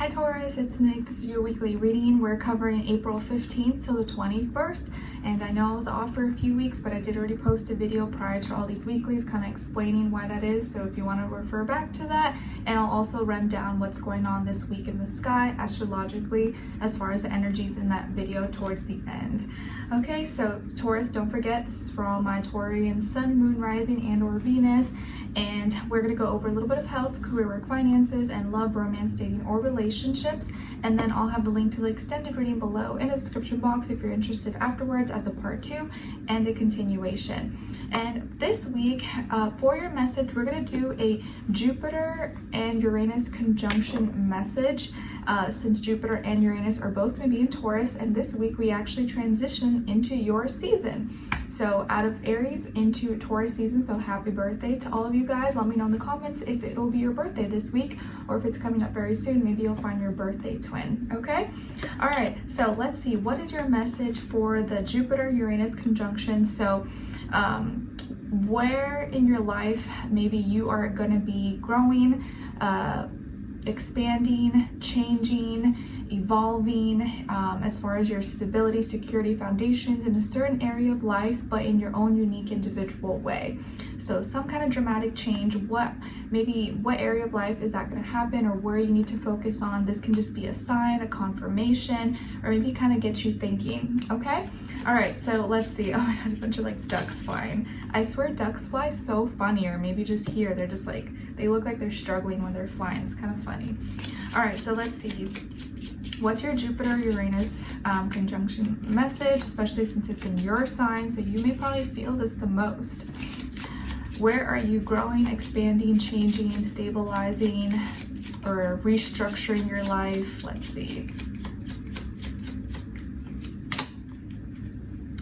Hi Taurus, it's Nick. This is your weekly reading. We're covering April 15th till the 21st, and I know I was off for a few weeks, but I did already post a video prior to all these weeklies kind of explaining why that is, so if you want to refer back to that. And I'll also run down what's going on this week in the sky astrologically as far as the energies in that video towards the end. Okay, so Taurus, don't forget, this is for all my Taurian sun, moon, rising, and or Venus, and we're going to go over a little bit of health, career, work, finances, and love, romance, dating, or relationships. And then I'll have the link to the extended reading below in the description box if you're interested afterwards as a part 2 and a continuation. And this week, for your message, we're going to do a Jupiter and Uranus conjunction message, since Jupiter and Uranus are both going to be in Taurus, and this week we actually transition into your season. So out of Aries into Taurus season, so happy birthday to all of you guys. Let me know in the comments if it'll be your birthday this week, or if it's coming up very soon, maybe you'll find your birthday twin, okay? All right, so let's see, what is your message for the Jupiter-Uranus conjunction? So where in your life maybe you are gonna be growing, expanding, changing, evolving, as far as your stability, security, foundations in a certain area of life, but in your own unique individual way. So some kind of dramatic change, what area of life is that going to happen, or where you need to focus on. This can just be a sign, a confirmation, or maybe kind of get you thinking. Okay, all right, so let's see. Oh my god, a bunch of like ducks flying. I swear ducks fly so funny, or maybe just here they're just like, they look like they're struggling when they're flying. It's kind of funny. All right, so let's see. What's your Jupiter-Uranus conjunction message, especially since it's in your sign, so you may probably feel this the most. Where are you growing, expanding, changing, stabilizing, or restructuring your life? Let's see.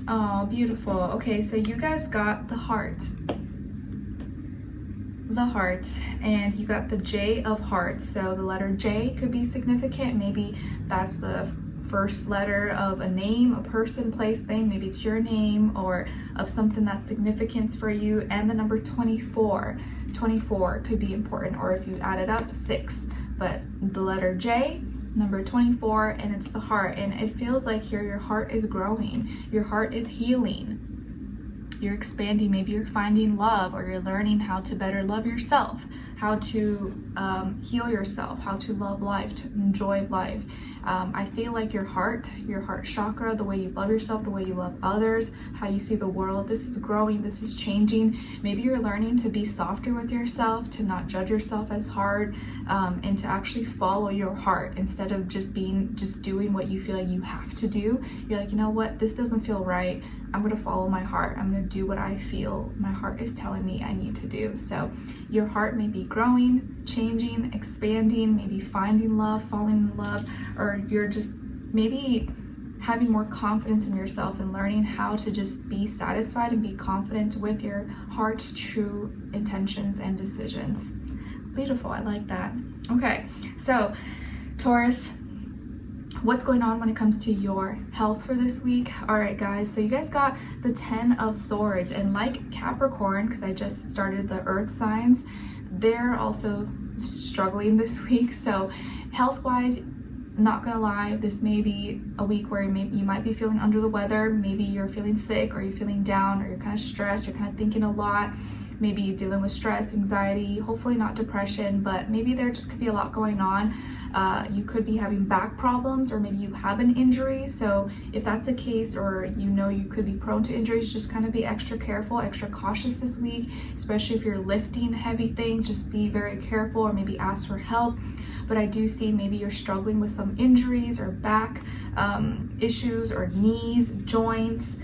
Oh, beautiful. Okay, so you guys got the heart, and you got the J of hearts. So the letter J could be significant. Maybe that's the first letter of a name, a person, place, thing. Maybe it's your name, or of something that's significance for you. And the number 24 could be important, or if you add it up, 6. But the letter J, number 24, and it's the heart, and it feels like here your heart is growing, your heart is healing, you're expanding. Maybe you're finding love, or you're learning how to better love yourself, how to heal yourself, how to love life, to enjoy life. I feel like your heart chakra, the way you love yourself, the way you love others, how you see the world, this is growing, this is changing. Maybe you're learning to be softer with yourself, to not judge yourself as hard, and to actually follow your heart instead of just doing what you feel like you have to do. You're like, you know what, this doesn't feel right. I'm going to follow my heart. I'm going to do what I feel my heart is telling me I need to do. So your heart may be growing, changing, expanding, maybe finding love, falling in love, or you're just maybe having more confidence in yourself and learning how to just be satisfied and be confident with your heart's true intentions and decisions. Beautiful, I like that. Okay, so Taurus, what's going on when it comes to your health for this week? All right, guys, so you guys got the 10 of Swords, and like Capricorn, because I just started the earth signs, they're also struggling this week. So health-wise, not gonna lie, this may be a week where you might be feeling under the weather. Maybe you're feeling sick, or you're feeling down, or you're kind of stressed, you're kind of thinking a lot. Maybe you're dealing with stress, anxiety, hopefully not depression, but maybe there just could be a lot going on. You could be having back problems, or maybe you have an injury. So if that's the case, or you know you could be prone to injuries, just kind of be extra careful, extra cautious this week, especially if you're lifting heavy things. Just be very careful, or maybe ask for help. But I do see maybe you're struggling with some injuries, or back issues, or knees, joints,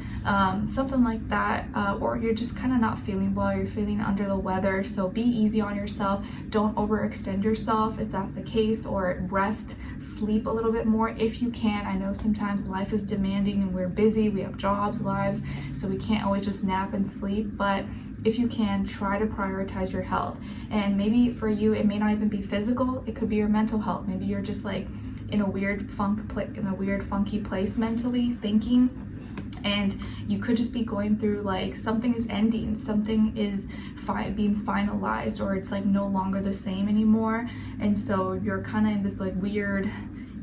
something like that, or you're just kind of not feeling well, you're feeling under the weather. So be easy on yourself, don't overextend yourself if that's the case, or rest, sleep a little bit more if you can. I know sometimes life is demanding and we're busy, we have jobs, lives, so we can't always just nap and sleep, but if you can, try to prioritize your health. And maybe for you, it may not even be physical, it could be your mental health. Maybe you're just like in a weird funky place mentally, thinking, And you could just be going through like something is ending, something is being finalized, or it's like no longer the same anymore. And so you're kind of in this like weird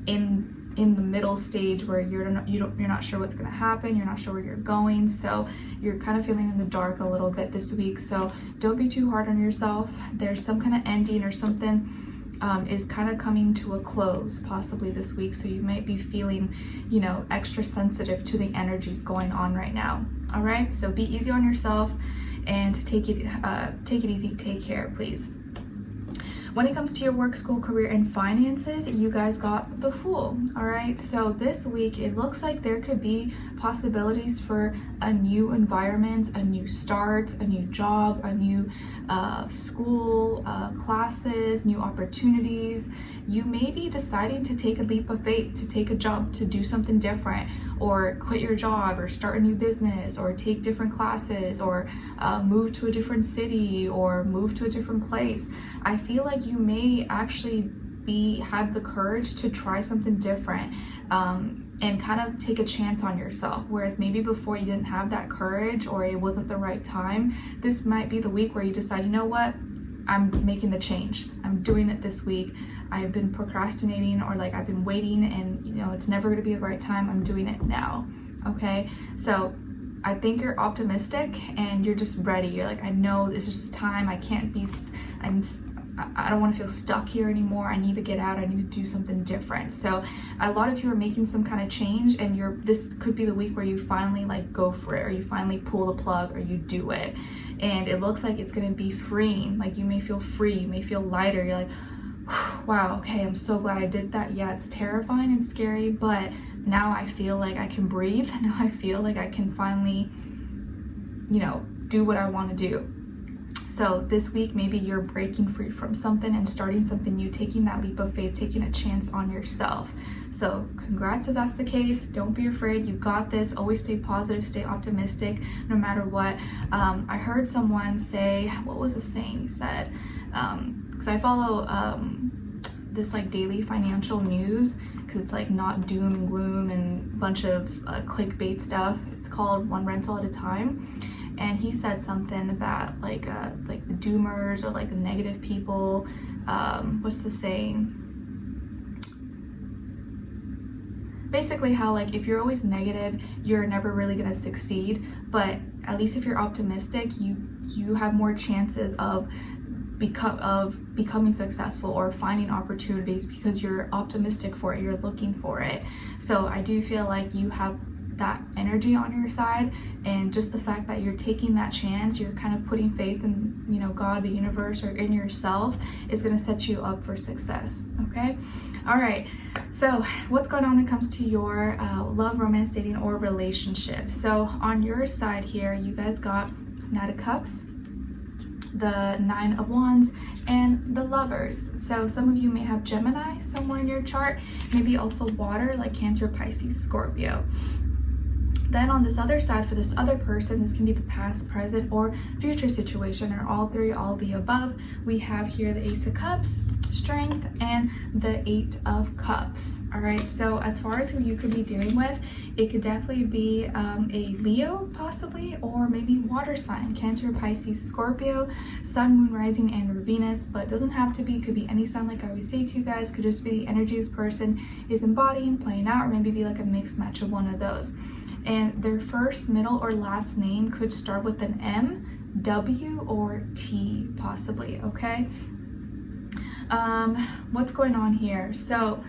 in the middle stage where you're not sure what's going to happen, you're not sure where you're going, so you're kind of feeling in the dark a little bit this week. So don't be too hard on yourself. There's some kind of ending or something is kind of coming to a close possibly this week, so you might be feeling, you know, extra sensitive to the energies going on right now. All right, so be easy on yourself and take it easy. Take care, please. When it comes to your work, school, career, and finances, you guys got the Fool. All right, so this week it looks like there could be possibilities for a new environment, a new start, a new job, a new school, classes, new opportunities. You may be deciding to take a leap of faith, to take a jump, to do something different, or quit your job, or start a new business, or take different classes, or move to a different city, or move to a different place. I feel like you may actually have the courage to try something different and kind of take a chance on yourself, whereas maybe before you didn't have that courage, or it wasn't the right time. This might be the week where you decide, you know what, I'm making the change, I'm doing it this week. I've been procrastinating, or like I've been waiting, and you know it's never going to be the right time. I'm doing it now. Okay, so I think you're optimistic and you're just ready. You're like, I know this is time. I can't be I don't want to feel stuck here anymore. I need to get out. I need to do something different. So a lot of you are making some kind of change, and this could be the week where you finally like go for it, or you finally pull the plug, or you do it. And it looks like it's going to be freeing. Like you may feel free, you may feel lighter. You're like, wow, okay, I'm so glad I did that. Yeah, it's terrifying and scary, but now I feel like I can breathe. Now I feel like I can finally, you know, do what I want to do. So this week, maybe you're breaking free from something and starting something new, taking that leap of faith, taking a chance on yourself. So congrats if that's the case. Don't be afraid. You got this. Always stay positive, stay optimistic, no matter what. I heard someone say, what was the saying he said? Because I follow this like daily financial news, because it's like not doom and gloom and a bunch of clickbait stuff. It's called One Rental at a Time. And he said something that like the doomers, or like the negative people, what's the saying? Basically how like if you're always negative, you're never really gonna succeed. But at least if you're optimistic, you have more chances of becoming successful or finding opportunities, because you're optimistic for it, you're looking for it. So I do feel like you have that energy on your side, and just the fact that you're taking that chance, you're kind of putting faith in, you know, God, the universe, or in yourself, is going to set you up for success. Okay, all right, so what's going on when it comes to your love, romance, dating, or relationship? So on your side here, you guys got Knight of Cups, the Nine of Wands, and the Lovers. So some of you may have Gemini somewhere in your chart, maybe also water, like Cancer, Pisces, Scorpio. Then on this other side, for this other person, this can be the past, present, or future situation, or all three, all the above. We have here the Ace of Cups, Strength, and the Eight of Cups. All right, so as far as who you could be dealing with, it could definitely be a Leo possibly, or maybe water sign, Cancer, Pisces, Scorpio, Sun, Moon, Rising, and Venus. But it doesn't have to be, could be any sign, like I always say to you guys. Could just be the energy this person is embodying, playing out, or maybe be like a mixed match of one of those. And their first, middle, or last name could start with an M, W, or T possibly. Okay, what's going on here? So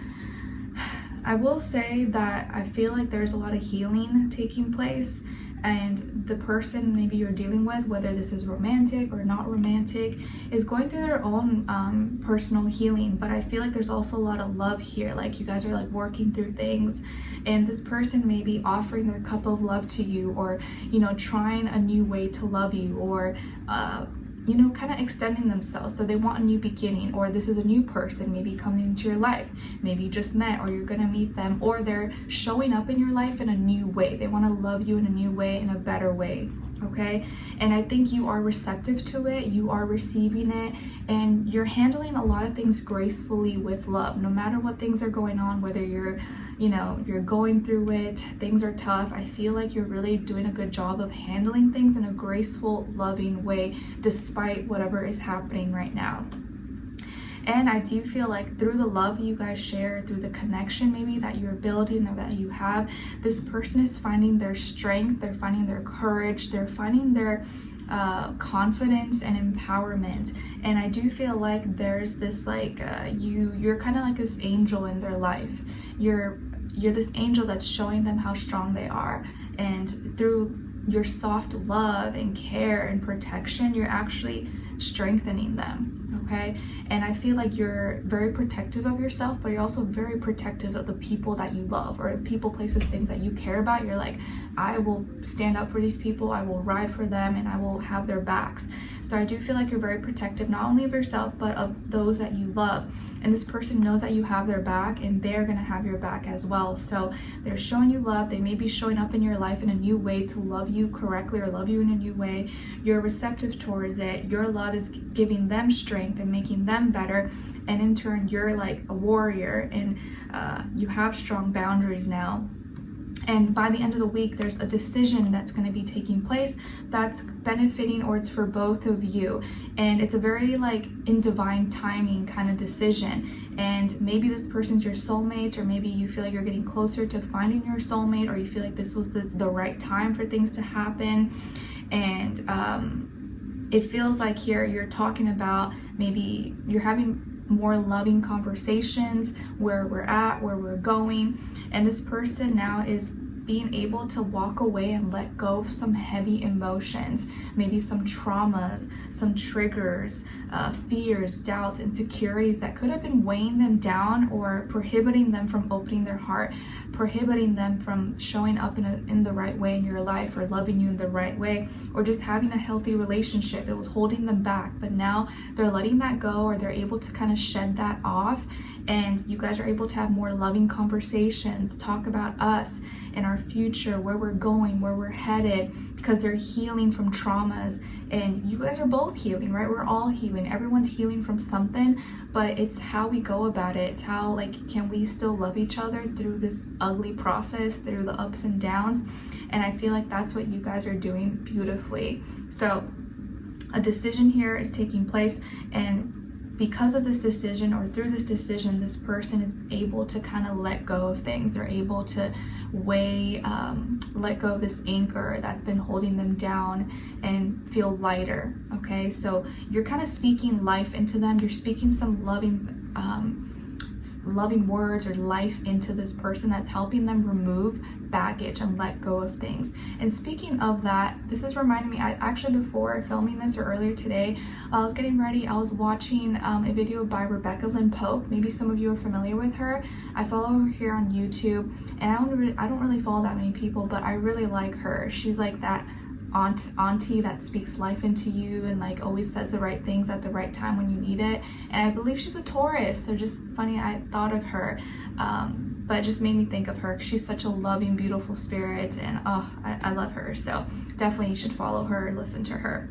I will say that I feel like there's a lot of healing taking place, and the person maybe you're dealing with, whether this is romantic or not romantic, is going through their own personal healing. But I feel like there's also a lot of love here, like you guys are like working through things, and this person may be offering their cup of love to you, or, you know, trying a new way to love you, or you know, kind of extending themselves. So they want a new beginning, or this is a new person maybe coming into your life. Maybe you just met, or you're gonna meet them, or they're showing up in your life in a new way. They want to love you in a new way, in a better way. okay? And I think you are receptive to it, you are receiving it, and you're handling a lot of things gracefully with love, no matter what things are going on, whether you're, you know, you're going through it, things are tough. I feel like you're really doing a good job of handling things in a graceful, loving way, despite whatever is happening right now. And I do feel like through the love you guys share, through the connection maybe that you're building or that you have, this person is finding their strength, they're finding their courage, they're finding their confidence and empowerment. And I do feel like there's this like you're kind of like this angel in their life. You're this angel that's showing them how strong they are, and through your soft love and care and protection, you're actually strengthening them, okay? And I feel like you're very protective of yourself, but you're also very protective of the people that you love, or people, places, things that you care about. You're like, I will stand up for these people, I will ride for them, and I will have their backs. So I do feel like you're very protective, not only of yourself, but of those that you love. And this person knows that you have their back, and they're gonna have your back as well. So they're showing you love. They may be showing up in your life in a new way to love you correctly, or love you in a new way. You're receptive towards it. Your love is giving them strength and making them better. And in turn, you're like a warrior, and you have strong boundaries now. And by the end of the week, there's a decision that's going to be taking place that's benefiting, or it's for both of you. And it's a very like in divine timing kind of decision. And maybe this person's your soulmate, or maybe you feel like you're getting closer to finding your soulmate, or you feel like this was the right time for things to happen. And it feels like here you're talking about maybe you're having more loving conversations, where we're at, where we're going. And this person now is being able to walk away and let go of some heavy emotions, maybe some traumas, some triggers, fears, doubts, insecurities that could have been weighing them down or prohibiting them from opening their heart, prohibiting them from showing up in the right way in your life, or loving you in the right way, or just having a healthy relationship. It was holding them back, but now they're letting that go, or they're able to kind of shed that off, and you guys are able to have more loving conversations, talk about us and our future, where we're going, where we're headed, because they're healing from traumas. And you guys are both healing, right? We're all healing. Everyone's healing from something, but it's how we go about it. It's how, like, can we still love each other through this ugly process, through the ups and downs? And I feel like that's what you guys are doing beautifully. So a decision here is taking place, and because of this decision, or through this decision, this person is able to kind of let go of things. They're able to let go of this anchor that's been holding them down, and feel lighter, okay? So you're kind of speaking life into them. You're speaking some loving words or life into this person that's helping them remove baggage and let go of things. And speaking of that, this is reminding me, I actually, before filming this, or earlier today, I was getting ready, I was watching a video by Rebecca Lynn Pope. Maybe some of you are familiar with her. I follow her here on YouTube, and I don't really follow that many people, but I really like her. She's like that auntie that speaks life into you, and like always says the right things at the right time when you need it. And I believe she's a Taurus, so just funny I thought of her, but it just made me think of her, because she's such a loving, beautiful spirit, and I love her. So definitely you should follow her, listen to her.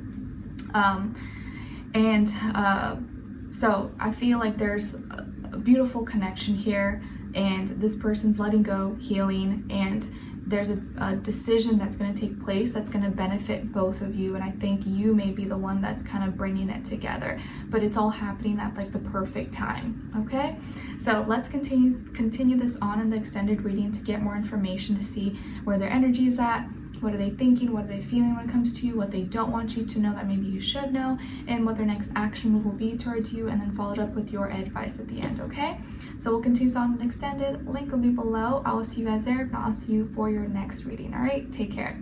So I feel like there's a beautiful connection here, and this person's letting go, healing, and there's a decision that's going to take place that's going to benefit both of you. And I think you may be the one that's kind of bringing it together, but it's all happening at like the perfect time. Okay, so let's continue this on in the extended reading to get more information, to see where their energy is at. What are they thinking? What are they feeling when it comes to you? What they don't want you to know that maybe you should know, and what their next action will be towards you, and then followed up with your advice at the end, okay? So we'll continue on an extended. Link will be below. I will see you guys there. If not, I'll see you for your next reading. All right, take care.